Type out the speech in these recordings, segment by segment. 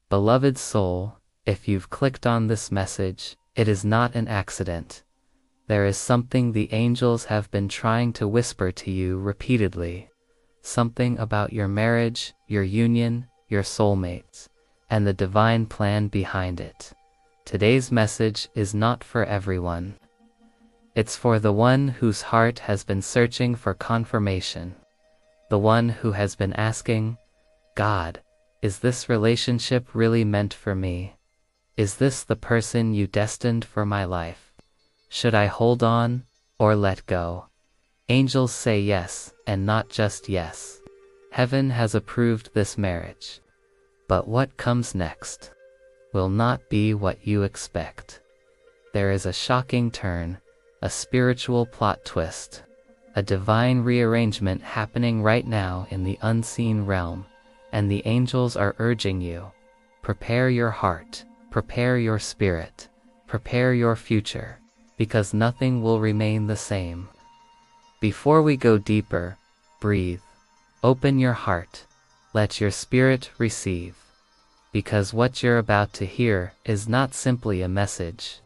Beloved soul, if you've clicked on this message, it is not an accident. There is something the angels have been trying to whisper to you repeatedly. Something about your marriage, your union, your soulmates, and the divine plan behind it. Today's message is not for everyone. It's for the one whose heart has been searching for confirmation. The one who has been asking, God, is this relationship really meant for me? Is this the person you destined for my life? Should I hold on or let go? Angels say yes, and not just yes. Heaven has approved this marriage. But what comes next will not be what you expect. There is a shocking turn, a spiritual plot twist, a divine rearrangement happening right now in the unseen realm. And the angels are urging you, prepare your heart, prepare your spirit, prepare your future, because nothing will remain the same. Before we go deeper, breathe, open your heart, let your spirit receive, because what you're about to hear is not simply a message.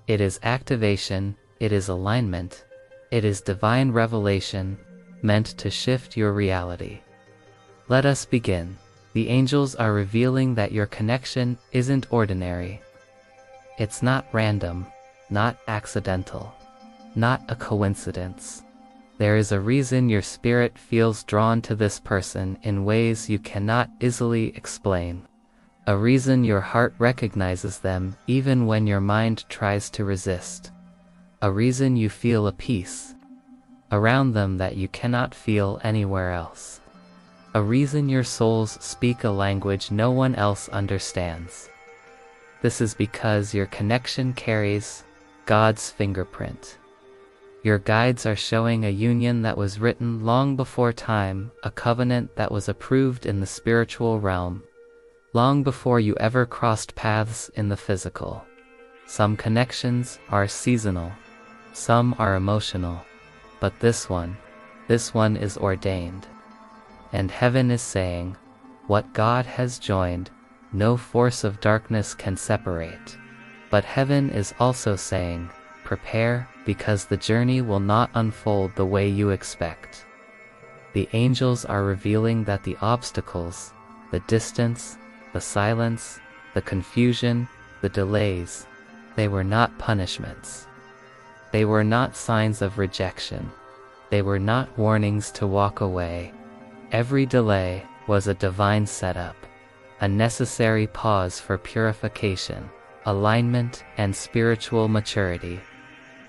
It is activation, it is alignment, it is divine revelation meant to shift your reality. Let us begin. The angels are revealing that your connection isn't ordinary. It's not random, not accidental, not a coincidence. There is a reason your spirit feels drawn to this person in ways you cannot easily explain. A reason your heart recognizes them even when your mind tries to resist. A reason you feel a peace around them that you cannot feel anywhere else. A reason your souls speak a language no one else understands. This is because your connection carries God's fingerprint. Your guides are showing a union that was written long before time, a covenant that was approved in the spiritual realm, long before you ever crossed paths in the physical. Some connections are seasonal, some are emotional, but this one is ordained. And heaven is saying, what God has joined, no force of darkness can separate. But heaven is also saying, prepare, because the journey will not unfold the way you expect. The angels are revealing that the obstacles, the distance, the silence, the confusion, the delays, they were not punishments. They were not signs of rejection. They were not warnings to walk away. Every delay was a divine setup, a necessary pause for purification, alignment, and spiritual maturity.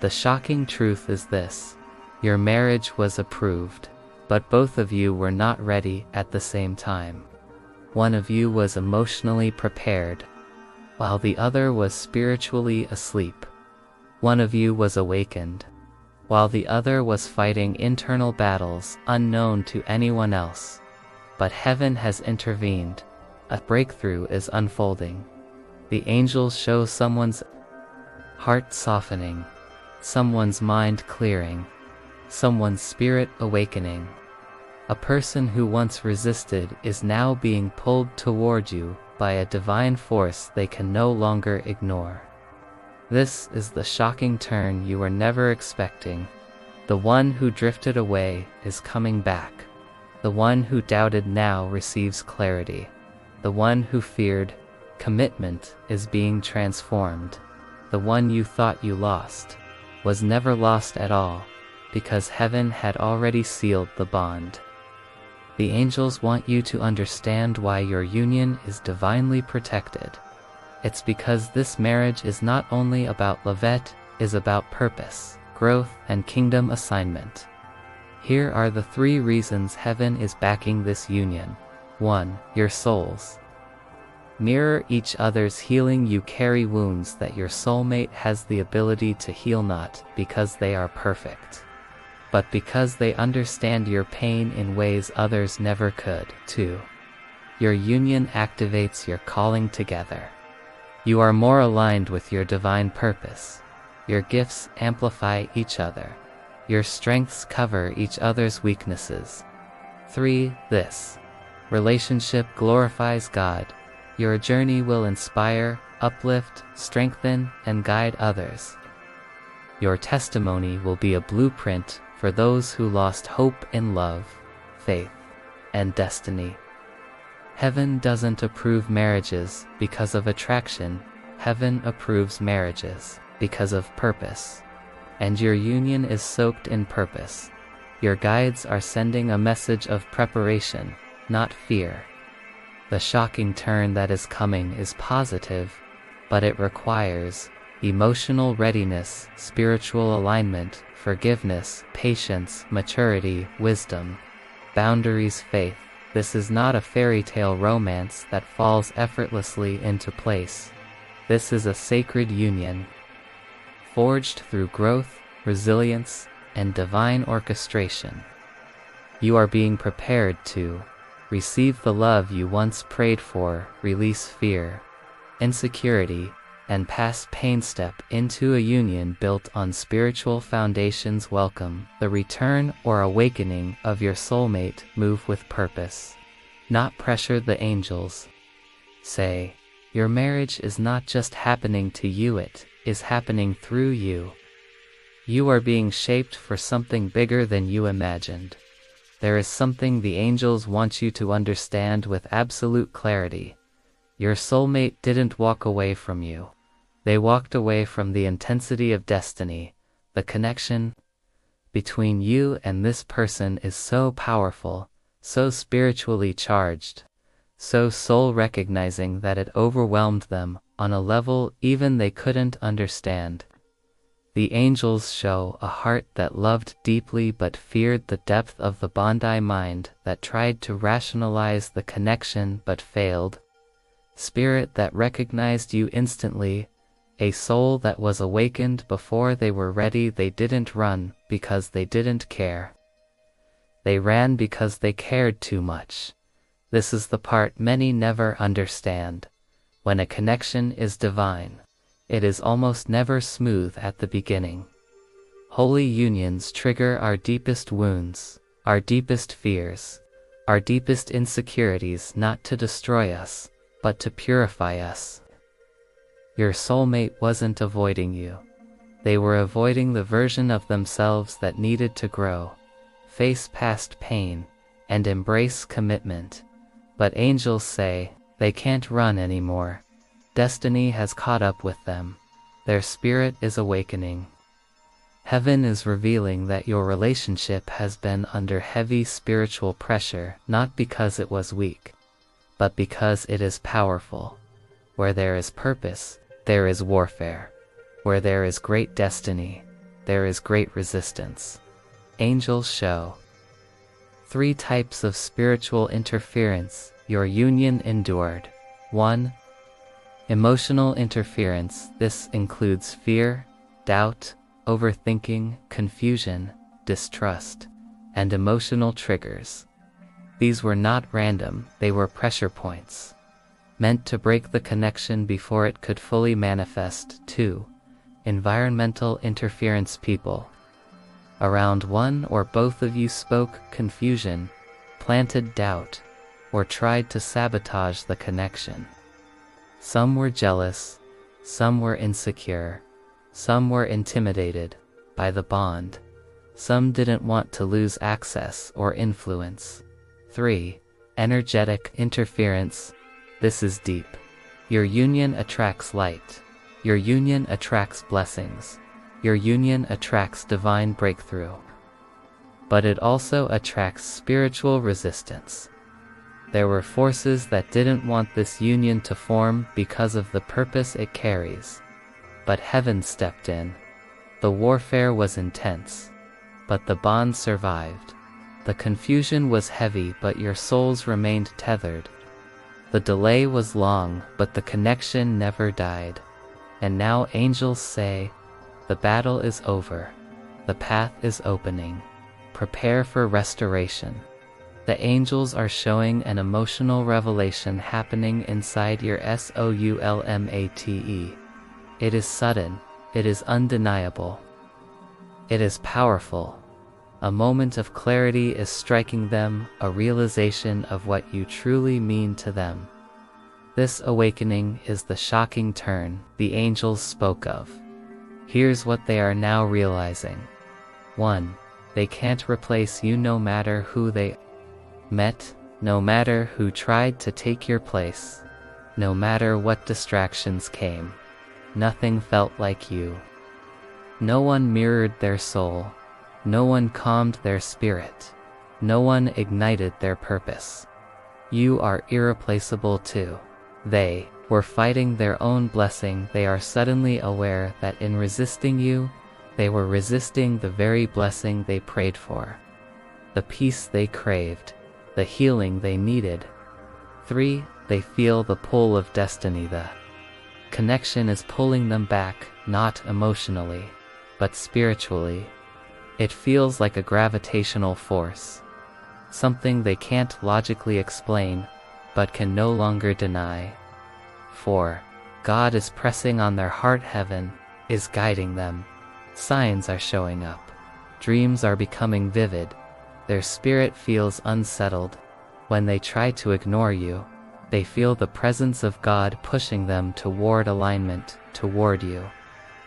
The shocking truth is this: your marriage was approved, but both of you were not ready at the same time. One of you was emotionally prepared, while the other was spiritually asleep. One of you was awakened, while the other was fighting internal battles unknown to anyone else. But heaven has intervened. A breakthrough is unfolding. The angels show someone's heart softening, someone's mind clearing, someone's spirit awakening. A person who once resisted is now being pulled toward you by a divine force they can no longer ignore. This is the shocking turn you were never expecting. The one who drifted away is coming back. The one who doubted now receives clarity. The one who feared commitment is being transformed. The one you thought you lost was never lost at all, because heaven had already sealed the bond. The angels want you to understand why your union is divinely protected. It's because this marriage is not only about love, it is about purpose, growth, and kingdom assignment. Here are the 3 reasons heaven is backing this union. 1. Your souls mirror each other's healing. You carry wounds that your soulmate has the ability to heal, not because they are perfect, but because they understand your pain in ways others never could. 2. Your union activates your calling together. You are more aligned with your divine purpose. Your gifts amplify each other. Your strengths cover each other's weaknesses. 3. This relationship glorifies God. Your journey will inspire, uplift, strengthen, and guide others. Your testimony will be a blueprint for those who lost hope in love, faith, and destiny. Heaven doesn't approve marriages because of attraction. Heaven approves marriages because of purpose. And your union is soaked in purpose. Your guides are sending a message of preparation, not fear. The shocking turn that is coming is positive, but it requires emotional readiness, spiritual alignment, forgiveness, patience, maturity, wisdom, boundaries, faith. This is not a fairy tale romance that falls effortlessly into place. This is a sacred union, forged through growth, resilience, and divine orchestration. You are being prepared to receive the love you once prayed for, release fear, insecurity, and past pain. Step into a union built on spiritual foundations. Welcome the return or awakening of your soulmate. Move with purpose, not pressure. The angels say, your marriage is not just happening to you, it is happening through you. You are being shaped for something bigger than you imagined. There is something the angels want you to understand with absolute clarity. Your soulmate didn't walk away from you. They walked away from the intensity of destiny. The connection between you and this person is so powerful, so spiritually charged, so soul-recognizing that it overwhelmed them on a level even they couldn't understand. The angels show a heart that loved deeply but feared the depth of the Bondi mind that tried to rationalize the connection but failed. Spirit that recognized you instantly, a soul that was awakened before they were ready. They didn't run because they didn't care. They ran because they cared too much. This is the part many never understand. When a connection is divine, it is almost never smooth at the beginning. Holy unions trigger our deepest wounds, our deepest fears, our deepest insecurities, not to destroy us, but to purify us. Your soulmate wasn't avoiding you. They were avoiding the version of themselves that needed to grow, face past pain, and embrace commitment. But angels say, they can't run anymore. Destiny has caught up with them. Their spirit is awakening. Heaven is revealing that your relationship has been under heavy spiritual pressure, not because it was weak, but because it is powerful. Where there is purpose, there is warfare. Where there is great destiny, there is great resistance. Angels show 3 types of spiritual interference your union endured. 1. Emotional interference. This includes fear, doubt, overthinking, confusion, distrust, and emotional triggers. These were not random, they were pressure points, meant to break the connection before it could fully manifest. 2. Environmental interference. People around one or both of you spoke confusion, planted doubt, or tried to sabotage the connection. Some were jealous, some were insecure, some were intimidated by the bond, some didn't want to lose access or influence. 3. Energetic interference. This is deep. Your union attracts light. Your union attracts blessings. Your union attracts divine breakthrough. But it also attracts spiritual resistance. There were forces that didn't want this union to form because of the purpose it carries. But heaven stepped in. The warfare was intense, but the bond survived. The confusion was heavy, but your souls remained tethered. The delay was long, but the connection never died. And now angels say, the battle is over. The path is opening. Prepare for restoration. The angels are showing an emotional revelation happening inside your soulmate. It is sudden. It is undeniable. It is powerful. A moment of clarity is striking them, a realization of what you truly mean to them. This awakening is the shocking turn the angels spoke of. Here's what they are now realizing. 1. They can't replace you no matter who they met, no matter who tried to take your place, no matter what distractions came. Nothing felt like you. No one mirrored their soul. No one calmed their spirit. No one ignited their purpose. You are irreplaceable too. They were fighting their own blessing. They are suddenly aware that in resisting you, they were resisting the very blessing they prayed for, the peace they craved, the healing they needed. 3. They feel the pull of destiny. The connection is pulling them back, not emotionally, but spiritually. It feels like a gravitational force, something they can't logically explain, but can no longer deny. 4. God is pressing on their heart. Heaven is guiding them. Signs are showing up. Dreams are becoming vivid. Their spirit feels unsettled. When they try to ignore you, they feel the presence of God pushing them toward alignment, toward you.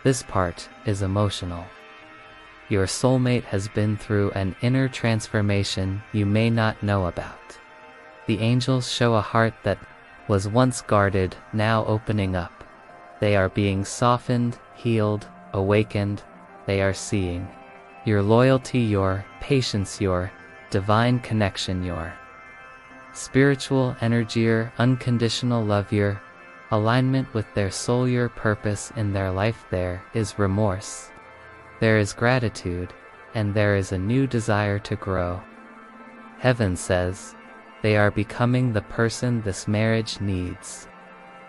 This part is emotional. Your soulmate has been through an inner transformation you may not know about. The angels show a heart that was once guarded, now opening up. They are being softened, healed, awakened. They are seeing your loyalty, your patience, your divine connection, your spiritual energy, your unconditional love, your alignment with their soul, your purpose in their life. There is remorse, there is gratitude, and there is a new desire to grow. Heaven says, they are becoming the person this marriage needs.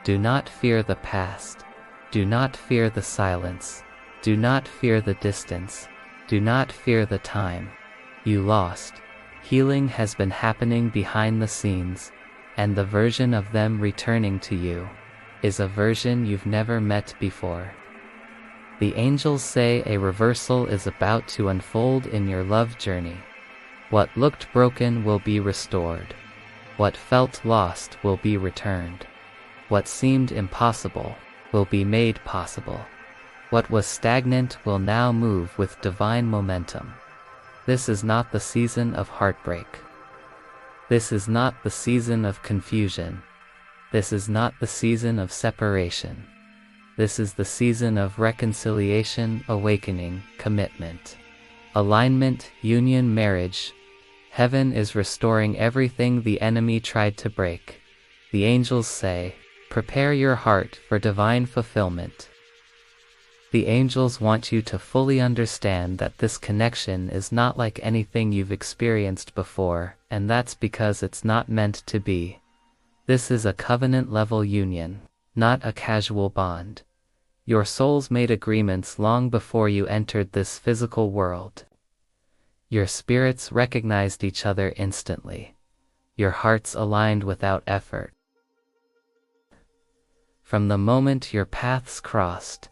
Do not fear the past. Do not fear the silence. Do not fear the distance. Do not fear the time you lost. Healing has been happening behind the scenes, and the version of them returning to you is a version you've never met before. The angels say a reversal is about to unfold in your love journey. What looked broken will be restored. What felt lost will be returned. What seemed impossible will be made possible. What was stagnant will now move with divine momentum. This is not the season of heartbreak. This is not the season of confusion. This is not the season of separation. This is the season of reconciliation, awakening, commitment, alignment, union, marriage. Heaven is restoring everything the enemy tried to break. The angels say, prepare your heart for divine fulfillment. The angels want you to fully understand that this connection is not like anything you've experienced before, and that's because it's not meant to be. This is a covenant-level union, not a casual bond. Your souls made agreements long before you entered this physical world. Your spirits recognized each other instantly. Your hearts aligned without effort. From the moment your paths crossed,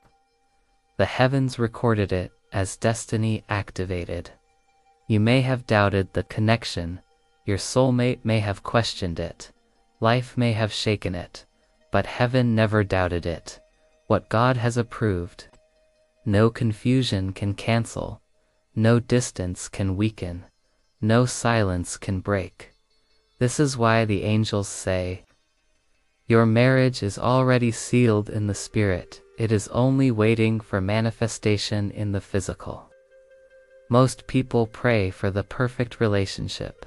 the heavens recorded it as destiny activated. You may have doubted the connection, your soulmate may have questioned it, life may have shaken it, but heaven never doubted it. What God has approved, no confusion can cancel. No distance can weaken. No silence can break. This is why the angels say, your marriage is already sealed in the spirit. It is only waiting for manifestation in the physical. Most people pray for the perfect relationship,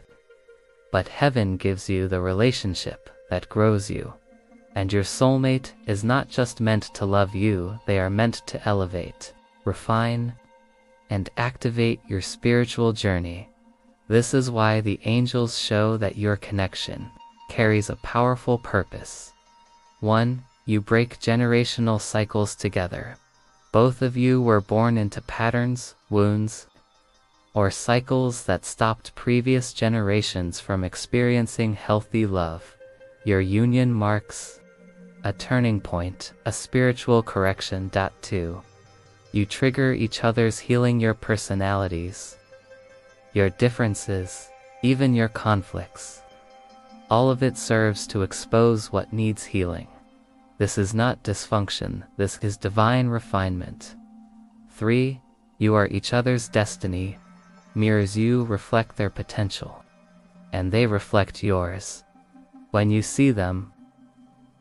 but heaven gives you the relationship that grows you. And your soulmate is not just meant to love you, they are meant to elevate, refine, and activate your spiritual journey. This is why the angels show that your connection carries a powerful purpose. 1. You break generational cycles together. Both of you were born into patterns, wounds, or cycles that stopped previous generations from experiencing healthy love. Your union marks a turning point, a spiritual correction. 2. You trigger each other's healing, your personalities, your differences, even your conflicts. All of it serves to expose what needs healing. This is not dysfunction, this is divine refinement. 3. You are each other's destiny. Mirrors you reflect their potential, and they reflect yours. When you see them,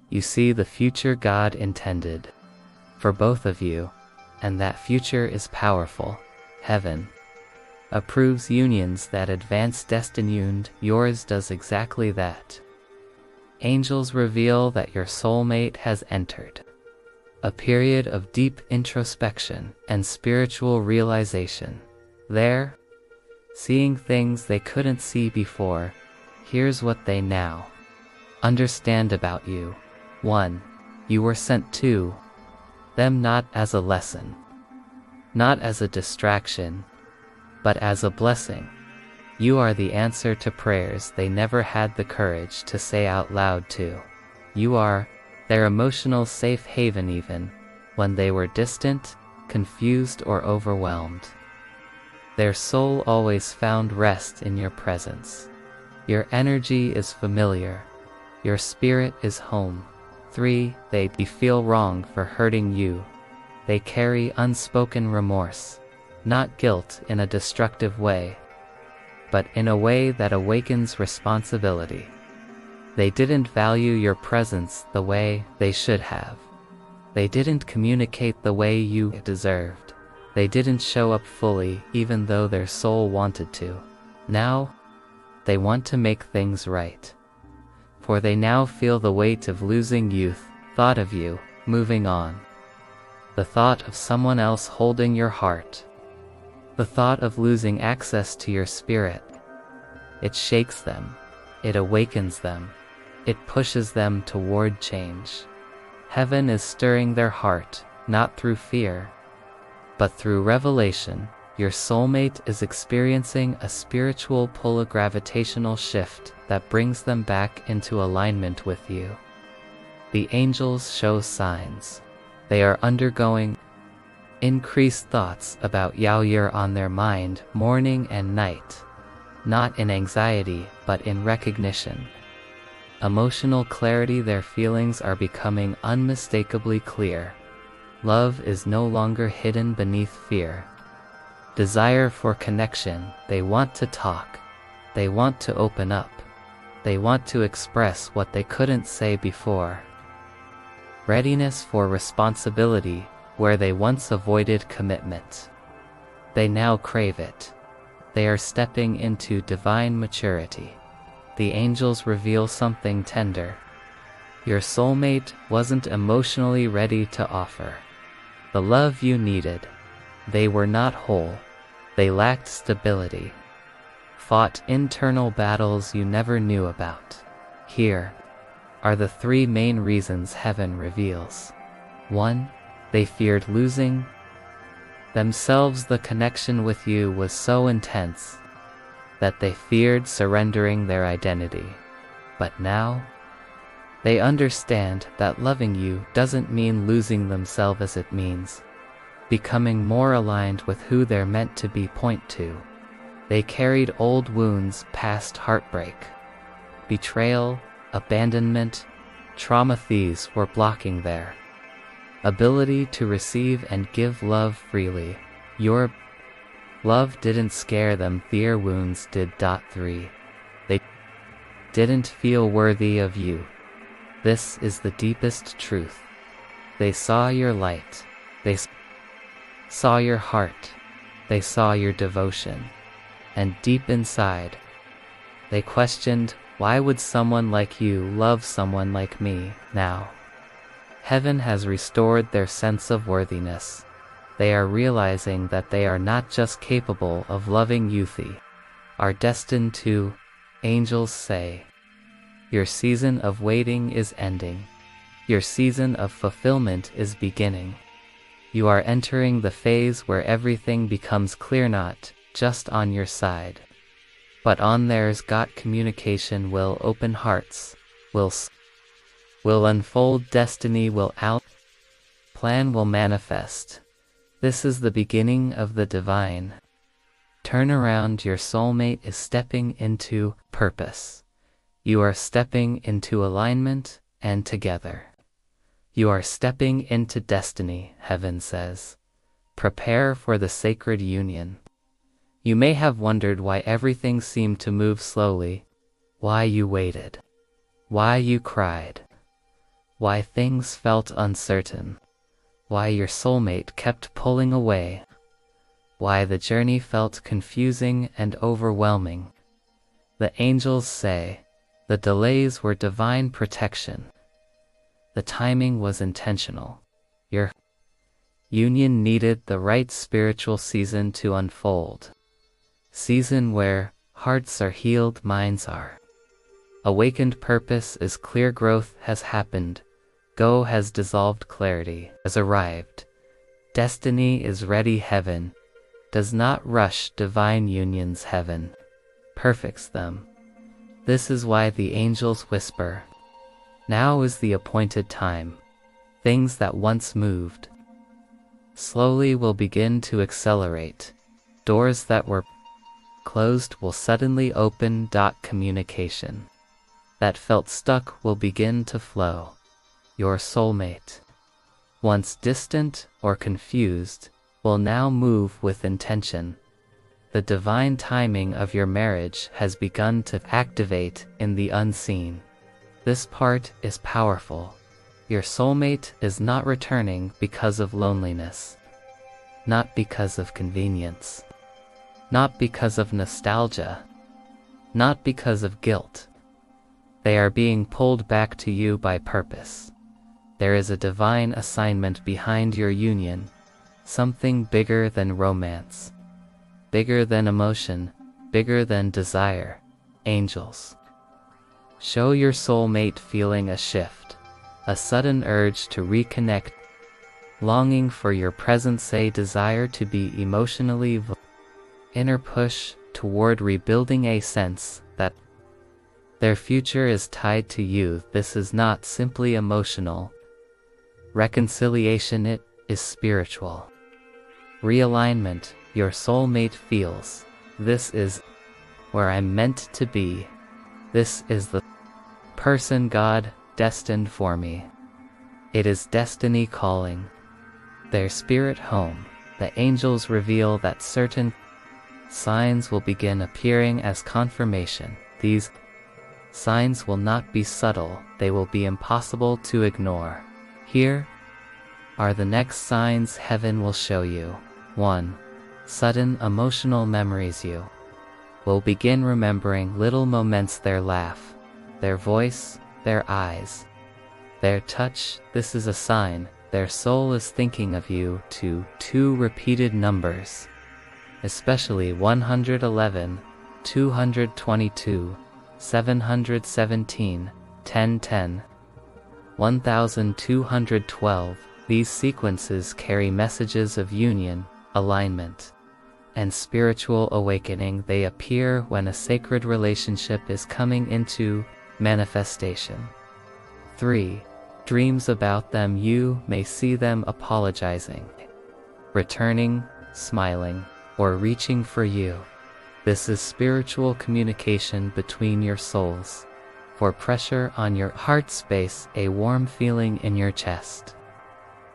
you see the future God intended for both of you, and that future is powerful. Heaven approves unions that advance destiny, and yours does exactly that. Angels reveal that your soulmate has entered a period of deep introspection and spiritual realization. They're seeing things they couldn't see before. Here's what they now understand about you. 1. You were sent to them not as a lesson, not as a distraction, but as a blessing. You are the answer to prayers they never had the courage to say out loud to. You are their emotional safe haven even when they were distant, confused, or overwhelmed. Their soul always found rest in your presence. Your energy is familiar. Your spirit is home. 3. They feel wrong for hurting you. They carry unspoken remorse, not guilt in a destructive way, but in a way that awakens responsibility. They didn't value your presence the way they should have. They didn't communicate the way you deserved. They didn't show up fully even though their soul wanted to. Now, they want to make things right. For they now feel the weight of losing youth, thought of you, moving on. The thought of someone else holding your heart. The thought of losing access to your spirit. It shakes them. It awakens them. It pushes them toward change. Heaven is stirring their heart, not through fear, but through revelation. Your soulmate is experiencing a spiritual pull, a gravitational shift that brings them back into alignment with you. The angels show signs. They are undergoing increased thoughts about Yaoyur on their mind morning and night, not in anxiety but in recognition. Emotional clarity, their feelings are becoming unmistakably clear. Love is no longer hidden beneath fear. Desire for connection, they want to talk. They want to open up. They want to express what they couldn't say before. Readiness for responsibility, where they once avoided commitment. They now crave it. They are stepping into divine maturity. The angels reveal something tender. Your soulmate wasn't emotionally ready to offer the love you needed. They were not whole. They lacked stability. Fought internal battles you never knew about. Here are the 3 main reasons heaven reveals. 1. They feared losing themselves. The connection with you was so intense that they feared surrendering their identity. But now, they understand that loving you doesn't mean losing themselves, as it means becoming more aligned with who they're meant to be. Point 2. They carried old wounds, past heartbreak, betrayal, abandonment, trauma. These were blocking their ability to receive and give love freely. Your love didn't scare them, their wounds did. 3. They didn't feel worthy of you. This is the deepest truth. They saw your light. They saw your heart. They saw your devotion. And deep inside, they questioned, why would someone like you love someone like me? Now, heaven has restored their sense of worthiness. They are realizing that they are not just capable of loving you, they are destined to. Angels say, your season of waiting is ending. Your season of fulfillment is beginning. You are entering the phase where everything becomes clear, not just on your side, but on theirs. Got communication will open hearts, will unfold destiny, will out plan, will manifest. This is the beginning of the divine turnaround. Your soulmate is stepping into purpose. You are stepping into alignment and together. You are stepping into destiny, heaven says. Prepare for the sacred union. You may have wondered why everything seemed to move slowly, why you waited, why you cried, why things felt uncertain, why your soulmate kept pulling away, why the journey felt confusing and overwhelming. The angels say the delays were divine protection. The timing was intentional. Your union needed the right spiritual season to unfold. Season where hearts are healed, minds are awakened, purpose is clear, growth has happened, go has dissolved, clarity has arrived, destiny is ready. Heaven does not rush divine unions, heaven perfects them. This is why the angels whisper, now is the appointed time. Things that once moved slowly will begin to accelerate. Doors that were closed will suddenly open. Communication that felt stuck will begin to flow. Your soulmate, once distant or confused, will now move with intention. The divine timing of your marriage has begun to activate in the unseen. This part is powerful. Your soulmate is not returning because of loneliness, not because of convenience, not because of nostalgia, not because of guilt. They are being pulled back to you by purpose. There is a divine assignment behind your union, something bigger than romance, bigger than emotion, bigger than desire. Angels show your soulmate feeling a shift, a sudden urge to reconnect, longing for your presence, a desire to be emotionally inner push toward rebuilding, a sense that their future is tied to you. This is not simply emotional reconciliation, it is spiritual realignment. Your soulmate feels, this is where I'm meant to be. This is the person God destined for me. It is destiny calling. Their spirit home. The angels reveal that certain signs will begin appearing as confirmation. These signs will not be subtle, they will be impossible to ignore. Here are the next signs heaven will show you. 1. Sudden emotional memories. You will begin remembering little moments, their laugh, their voice, their eyes, their touch. This is a sign their soul is thinking of you. 2 repeated numbers, especially 111, 222, 717, 1010, 1212. These sequences carry messages of union, alignment, and spiritual awakening. They appear when a sacred relationship is coming into manifestation. 3. Dreams about them. You may see them apologizing, returning, smiling, or reaching for you. This is spiritual communication between your souls. For pressure on your heart space, a warm feeling in your chest,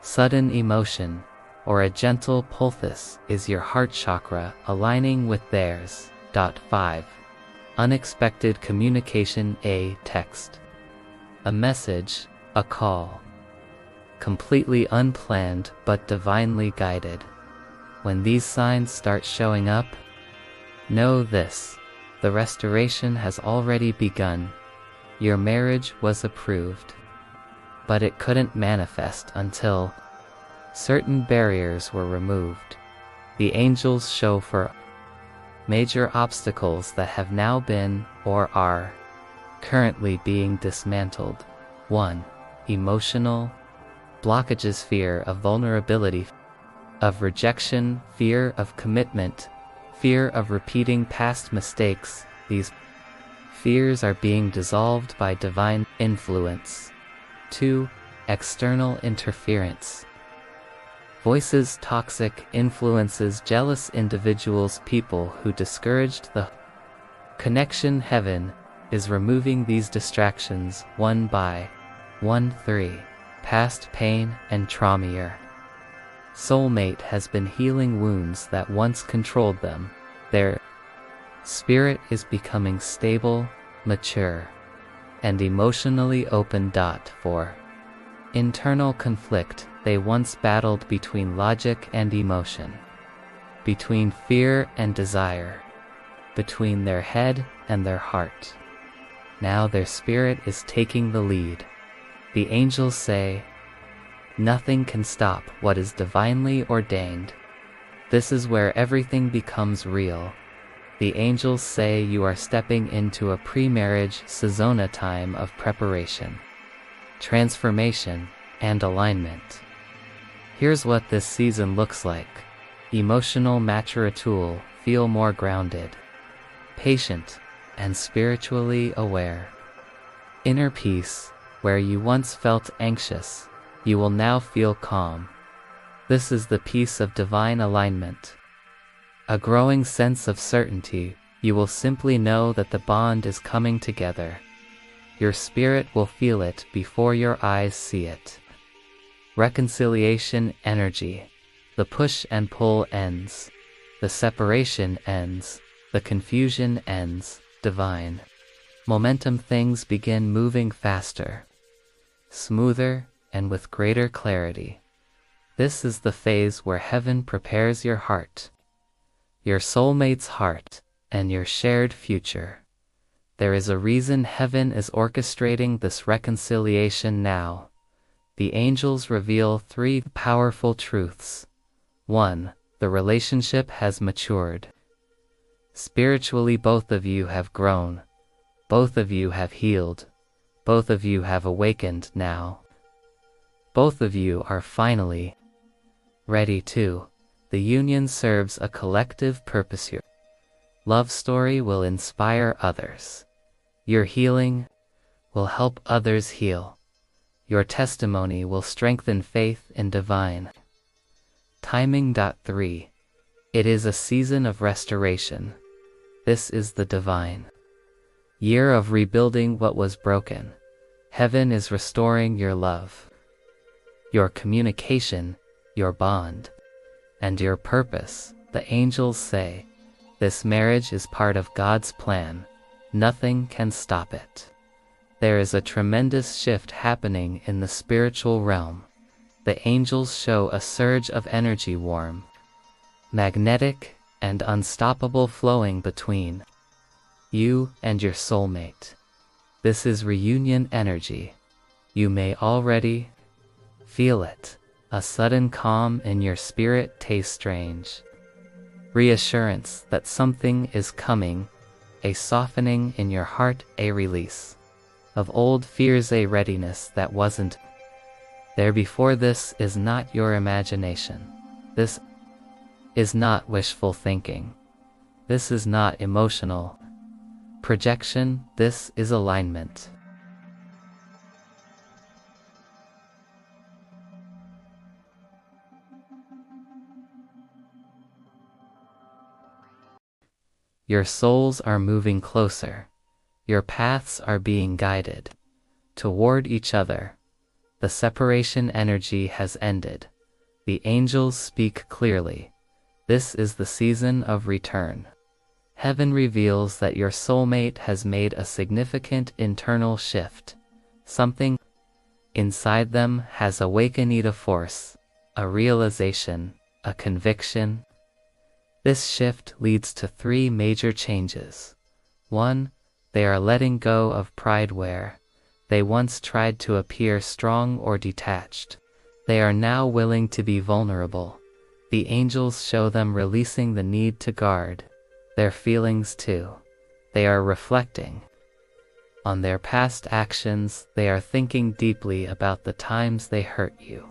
sudden emotion, or a gentle pulse is your heart chakra aligning with theirs. 5. Unexpected communication. A text, a message, a call. Completely unplanned but divinely guided. When these signs start showing up, know this: the restoration has already begun. Your marriage was approved, but it couldn't manifest until certain barriers were removed. The angels show for major obstacles that have now been or are currently being dismantled. 1. Emotional blockages. Fear of vulnerability, of rejection, fear of commitment, fear of repeating past mistakes. These fears are being dissolved by divine influence. 2. External interference. Voices, toxic influences, jealous individuals, people who discouraged the connection. Heaven is removing these distractions one by one. 3. Past pain and trauma. Soulmate has been healing wounds that once controlled them. Their spirit is becoming stable, mature, and emotionally open. 4. Internal conflict. They once battled between logic and emotion, between fear and desire, between their head and their heart. Now their spirit is taking the lead. The angels say, nothing can stop what is divinely ordained. This is where everything becomes real. The angels say you are stepping into a pre-marriage seasona time of preparation, transformation, and alignment. Here's what this season looks like. Emotional maturity. Feel more grounded, patient, and spiritually aware. Inner peace. Where you once felt anxious, you will now feel calm. This is the peace of divine alignment. A growing sense of certainty. You will simply know that the bond is coming together. Your spirit will feel it before your eyes see it. Reconciliation energy. The push and pull ends. The separation ends. The confusion ends. Divine momentum. Things begin moving faster, smoother, and with greater clarity. This is the phase where heaven prepares your heart, your soulmate's heart, and your shared future. There is a reason heaven is orchestrating this reconciliation now. The angels reveal 3 powerful truths. 1. The relationship has matured. Spiritually, both of you have grown. Both of you have healed. Both of you have awakened now. Both of you are finally ready to. The union serves a collective purpose. Your love story will inspire others. Your healing will help others heal. Your testimony will strengthen faith in divine timing. 3. It is a season of restoration. This is the divine year of rebuilding what was broken. Heaven is restoring your love, your communication, your bond, and your purpose. The angels say, this marriage is part of God's plan. Nothing can stop it. There is a tremendous shift happening in the spiritual realm. The angels show a surge of energy, warm, magnetic, and unstoppable, flowing between you and your soulmate. This is reunion energy. You may already feel it. A sudden calm in your spirit, taste strange reassurance that something is coming, a softening in your heart, a release of old fears, a readiness that wasn't there before. This is not your imagination. This is not wishful thinking. This is not emotional projection. This is alignment. Your souls are moving closer. Your paths are being guided toward each other. The separation energy has ended. The angels speak clearly. This is the season of return. Heaven reveals that your soulmate has made a significant internal shift. Something inside them has awakened a force, a realization, a conviction. This shift leads to 3 major changes. 1. They are letting go of pride where they once tried to appear strong or detached. They are now willing to be vulnerable. The angels show them releasing the need to guard their feelings too. They are reflecting on their past actions. They are thinking deeply about the times they hurt you,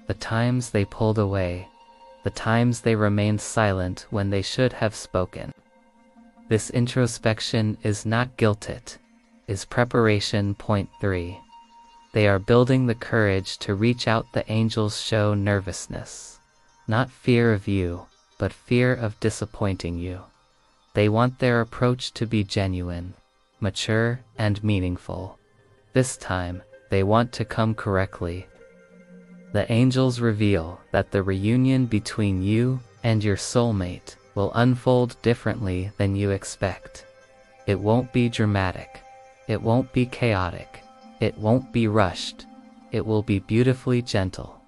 the times they pulled away, the times they remained silent when they should have spoken. This introspection is not guilt, it is preparation. Point 3. They are building the courage to reach out. The angels show nervousness, not fear of you, but fear of disappointing you. They want their approach to be genuine, mature, and meaningful. This time, they want to come correctly. The angels reveal that the reunion between you and your soulmate will unfold differently than you expect. It won't be dramatic. It won't be chaotic. It won't be rushed. It will be beautifully gentle.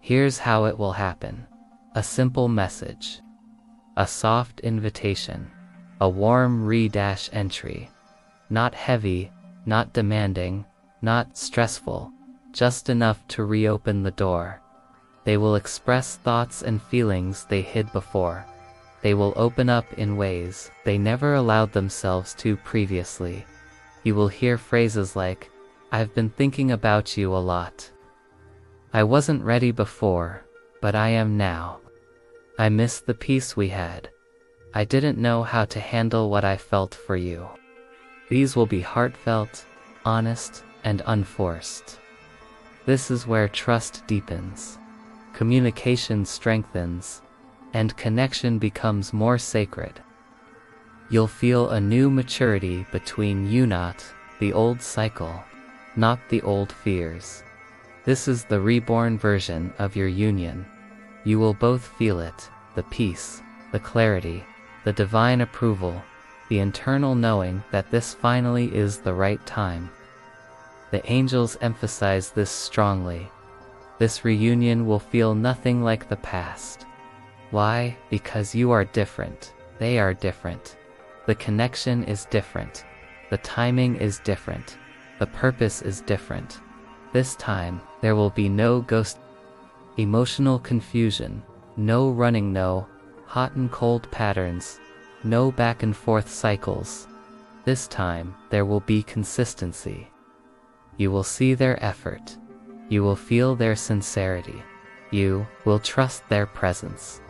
Here's how it will happen. A simple message. A soft invitation. A warm entry. Not heavy, not demanding, not stressful, just enough to reopen the door. They will express thoughts and feelings they hid before. They will open up in ways they never allowed themselves to previously. You will hear phrases like, "I've been thinking about you a lot. I wasn't ready before, but I am now. I miss the peace we had. I didn't know how to handle what I felt for you." These will be heartfelt, honest, and unforced. This is where trust deepens, communication strengthens, and connection becomes more sacred. You'll feel a new maturity between you, not the old cycle, not the old fears. This is the reborn version of your union. You will both feel it, the peace, the clarity, the divine approval, the internal knowing that this finally is the right time. The angels emphasize this strongly. This reunion will feel nothing like the past. Why? Because you are different. They are different. The connection is different. The timing is different. The purpose is different. This time, there will be no ghost emotional confusion, no running, no hot and cold patterns, no back and forth cycles. This time, there will be consistency. You will see their effort. You will feel their sincerity. You will trust their presence.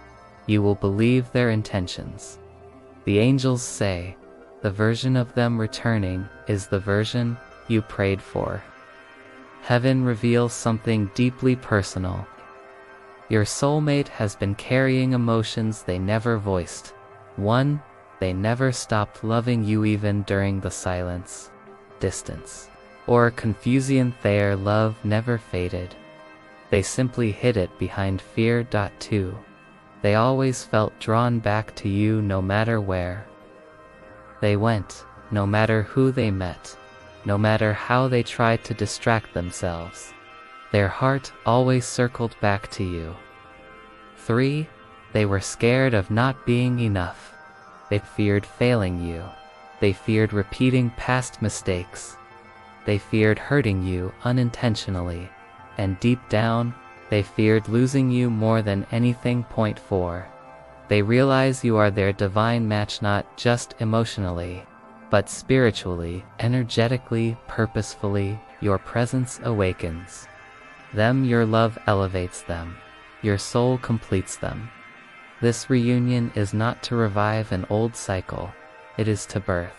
You will believe their intentions. The angels say, the version of them returning is the version you prayed for. Heaven reveals something deeply personal. Your soulmate has been carrying emotions they never voiced. One, they never stopped loving you even during the silence, distance, or confusion. Their love never faded. They simply hid it behind fear. 2. They always felt drawn back to you no matter where they went, no matter who they met, no matter how they tried to distract themselves. Their heart always circled back to you. 3. They were scared of not being enough. They feared failing you. They feared repeating past mistakes. They feared hurting you unintentionally. And deep down, they feared losing you more than anything. 4. They realize you are their divine match, not just emotionally, but spiritually, energetically, purposefully. Your presence awakens them, your love elevates them, your soul completes them. This reunion is not to revive an old cycle, it is to birth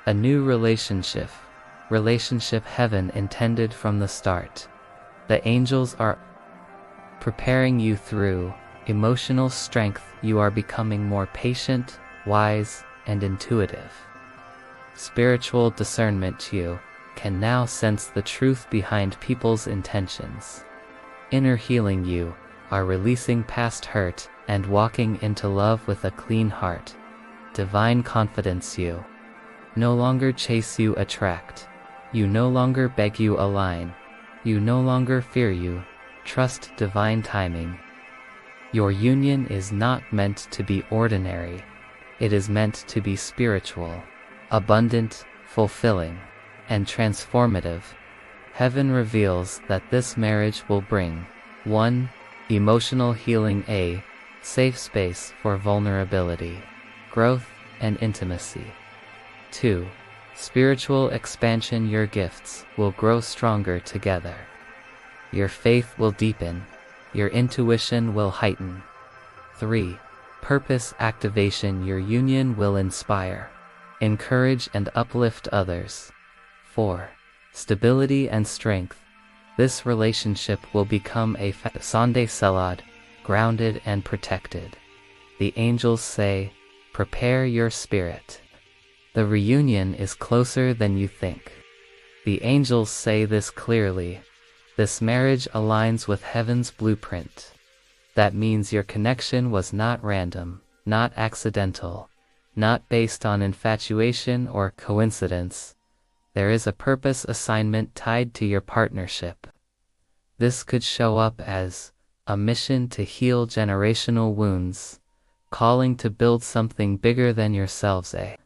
a new relationship heaven intended from the start. The angels are preparing you through emotional strength. You are becoming more patient, wise, and intuitive. Spiritual discernment. You can now sense the truth behind people's intentions. Inner healing. You are releasing past hurt and walking into love with a clean heart. Divine confidence. You no longer chase, you attract. You no longer beg, you align. You no longer fear, you trust divine timing. Your union is not meant to be ordinary. It is meant to be spiritual, abundant, fulfilling, and transformative. Heaven reveals that this marriage will bring 1. Emotional healing, a safe space for vulnerability, growth, and intimacy. 2. Spiritual expansion. Your gifts will grow stronger together. Your faith will deepen. Your intuition will heighten. 3. Purpose activation. Your union will inspire, encourage, and uplift others. 4. Stability and strength. This relationship will become a Sunday salad, grounded and protected. The angels say, prepare your spirit. The reunion is closer than you think. The angels say this clearly. This marriage aligns with heaven's blueprint. That means your connection was not random, not accidental, not based on infatuation or coincidence. There is a purpose assignment tied to your partnership. This could show up as a mission to heal generational wounds, calling to build something bigger than yourselves, a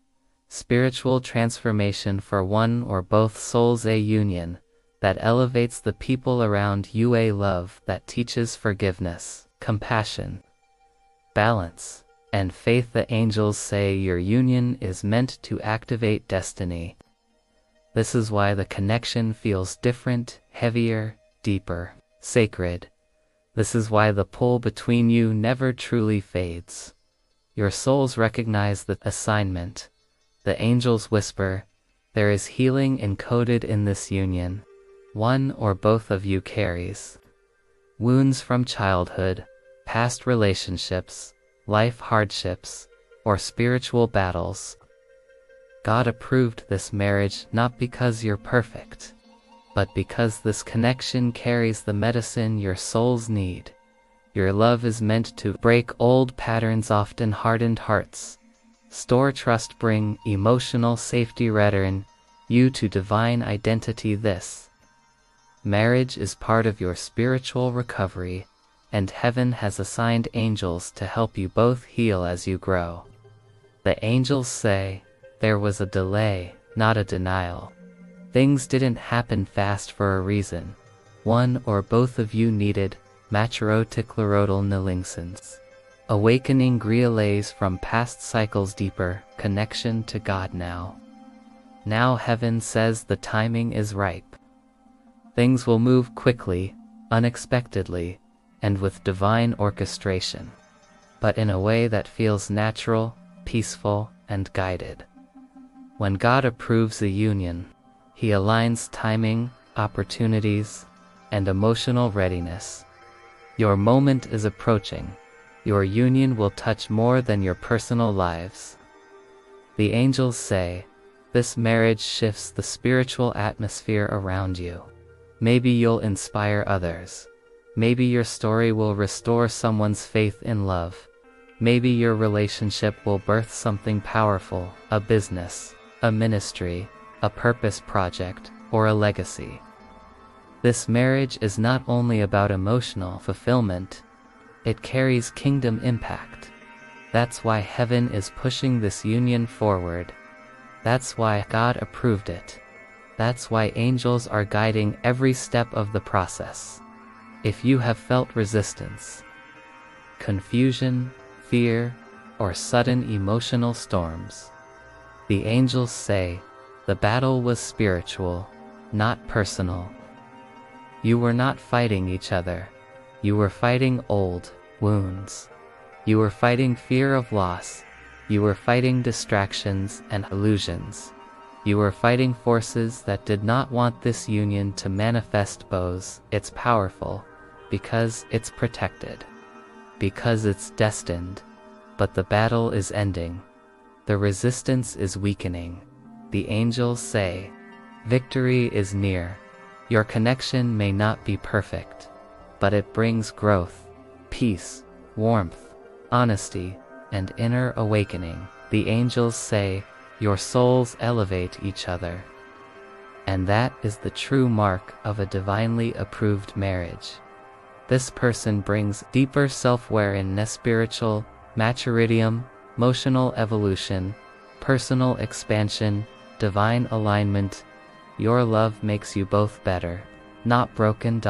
spiritual transformation for one or both souls, a union that elevates the people around you, a love that teaches forgiveness, compassion, balance, and faith. The angels say your union is meant to activate destiny. This is why the connection feels different, heavier, deeper, sacred. This is why the pull between you never truly fades. Your souls recognize the assignment. The angels whisper, there is healing encoded in this union. One or both of you carries wounds from childhood, past relationships, life hardships, or spiritual battles. God approved this marriage not because you're perfect, but because this connection carries the medicine your souls need. Your love is meant to break old patterns, often hardened hearts, store trust, bring emotional safety, return you to divine identity. This marriage is part of your spiritual recovery, and heaven has assigned angels to help you both heal as you grow. The angels say, there was a delay, not a denial. Things didn't happen fast for a reason. One or both of you needed maturoticlerodal nilingsons, awakening grelays from past cycles, deeper connection to God. Now heaven says the timing is ripe. Things will move quickly, unexpectedly, and with divine orchestration, but in a way that feels natural, peaceful, and guided. When God approves a union, He aligns timing, opportunities, and emotional readiness. Your moment is approaching. Your union will touch more than your personal lives. The angels say, this marriage shifts the spiritual atmosphere around you. Maybe you'll inspire others. Maybe your story will restore someone's faith in love. Maybe your relationship will birth something powerful, a business, a ministry, a purpose project, or a legacy. This marriage is not only about emotional fulfillment, it carries kingdom impact. That's why heaven is pushing this union forward. That's why God approved it. That's why angels are guiding every step of the process. If you have felt resistance, confusion, fear, or sudden emotional storms, the angels say, the battle was spiritual, not personal. You were not fighting each other. You were fighting old wounds. You were fighting fear of loss. You were fighting distractions and illusions. You were fighting forces that did not want this union to manifest. Bows, it's powerful, because it's protected, because it's destined, but the battle is ending. The resistance is weakening. The angels say, victory is near. Your connection may not be perfect, but it brings growth, peace, warmth, honesty, and inner awakening. The angels say, your souls elevate each other. And that is the true mark of a divinely approved marriage. This person brings deeper self-awareness, spiritual maturity, emotional evolution, personal expansion, divine alignment. Your love makes you both better, not broken.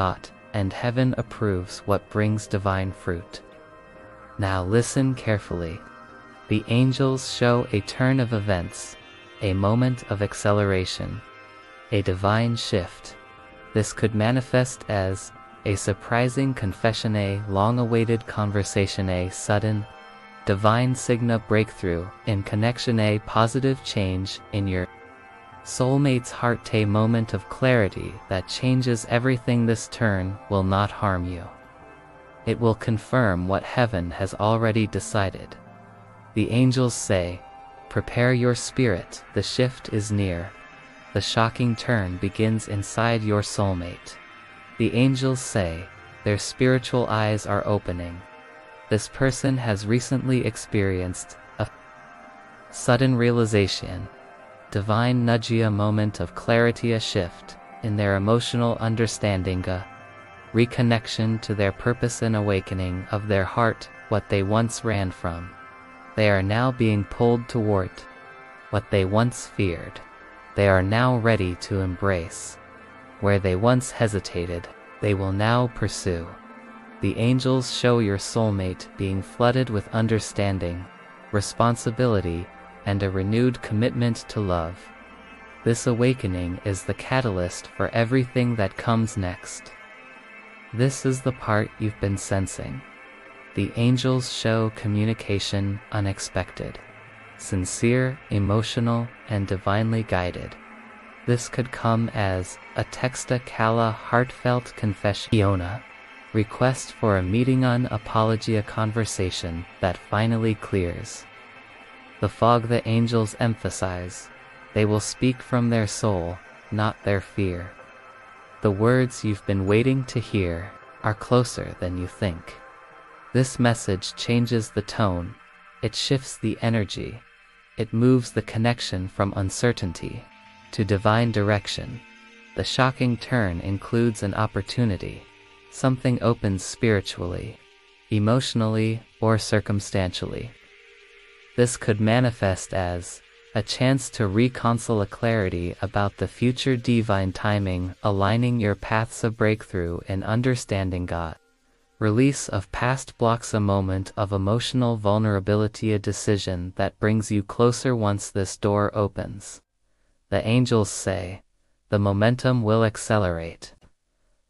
And heaven approves what brings divine fruit. Now listen carefully. The angels show a turn of events, a moment of acceleration, a divine shift. This could manifest as a surprising confession, a long-awaited conversation, a sudden, divine signal breakthrough in connection, a positive change in your soulmate's heart, a moment of clarity that changes everything. This turn will not harm you. It will confirm what heaven has already decided. The angels say, Prepare your spirit, the shift is near. The shocking turn begins inside your soulmate. The angels say, their spiritual eyes are opening. This person has recently experienced a sudden realization, divine nudge, a moment of clarity, a shift in their emotional understanding, a reconnection to their purpose, an awakening of their heart, what they once ran from. They are now being pulled toward what they once feared. They are now ready to embrace. Where they once hesitated, they will now pursue. The angels show your soulmate being flooded with understanding, responsibility, and a renewed commitment to love. This awakening is the catalyst for everything that comes next. This is the part you've been sensing. The angels show communication unexpected, sincere, emotional, and divinely guided. This could come as a texta cala, heartfelt confession, request for a meeting, an apology, a conversation that finally clears the fog. The angels emphasize, they will speak from their soul, not their fear. The words you've been waiting to hear are closer than you think. This message changes the tone, it shifts the energy, it moves the connection from uncertainty to divine direction. The shocking turn includes an opportunity. Something opens spiritually, emotionally, or circumstantially. This could manifest as a chance to reconcile, a clarity about the future, divine timing, aligning your paths, a breakthrough in understanding God, release of past blocks, a moment of emotional vulnerability, a decision that brings you closer once this door opens. The angels say, the momentum will accelerate.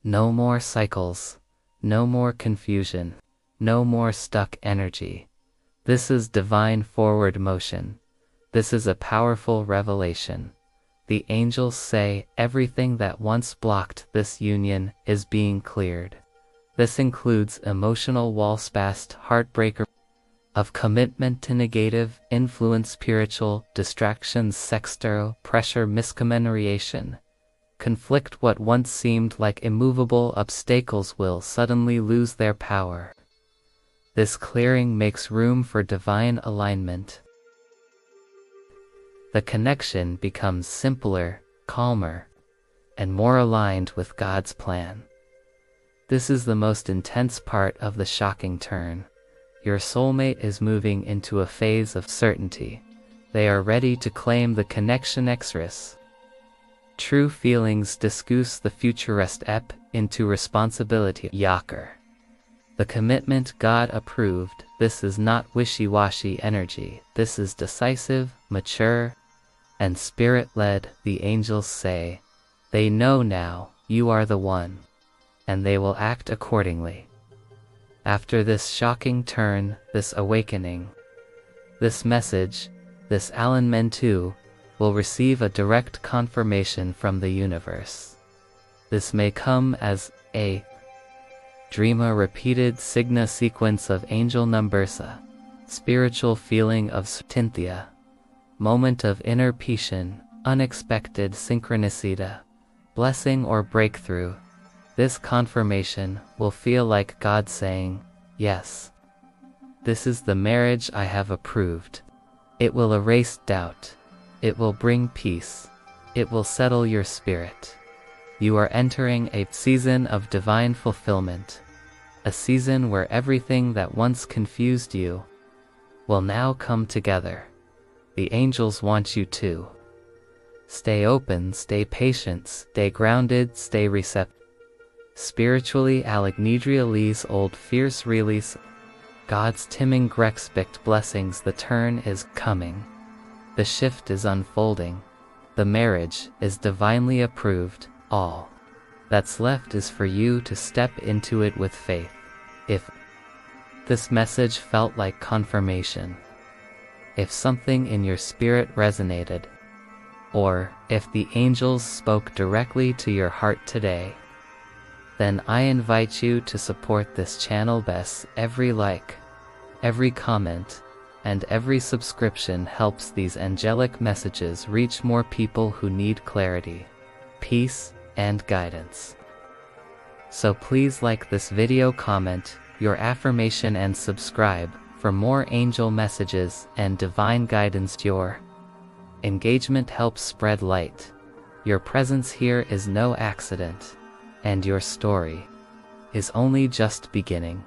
No more cycles, no more confusion, no more stuck energy. This is divine forward motion. This is a powerful revelation. The angels say everything that once blocked this union is being cleared. This includes emotional walls, past heartbreaker of commitment to negative influence, spiritual distractions, sextile pressure, miscommunication, conflict. What once seemed like immovable obstacles will suddenly lose their power. This clearing makes room for divine alignment. The connection becomes simpler, calmer, and more aligned with God's plan. This is the most intense part of the shocking turn. Your soulmate is moving into a phase of certainty. They are ready to claim the connection express true feelings, discuss the future, step into responsibility. Yaker. The commitment God approved. This is not wishy-washy energy. This is decisive, mature, and spirit-led. The angels say, they know now you are the one, and they will act accordingly. After this shocking turn, this awakening, this message, this alignment will receive a direct confirmation from the universe. This may come as a dream, a repeated signa sequence of angel numbers, a spiritual feeling of Cynthia, moment of inner peace, unexpected synchronicity, blessing or breakthrough. This confirmation will feel like God saying, yes, this is the marriage I have approved. It will erase doubt. It will bring peace. It will settle your spirit. You are entering a season of divine fulfillment, a season where everything that once confused you will now come together. The angels want you to stay open, stay patient, stay grounded, stay receptive. Spiritually, Alegnidria Lee's old fierce release. God's Timming Grexpict blessings. The turn is coming. The shift is unfolding. The marriage is divinely approved. All that's left is for you to step into it with faith. If this message felt like confirmation, if something in your spirit resonated, or if the angels spoke directly to your heart today, then I invite you to support this channel. Best every like, every comment, and every subscription helps these angelic messages reach more people who need clarity, peace, and guidance. So please like this video, comment your affirmation, and subscribe for more angel messages and divine guidance. Your engagement helps spread light. Your presence here is no accident, and your story is only just beginning.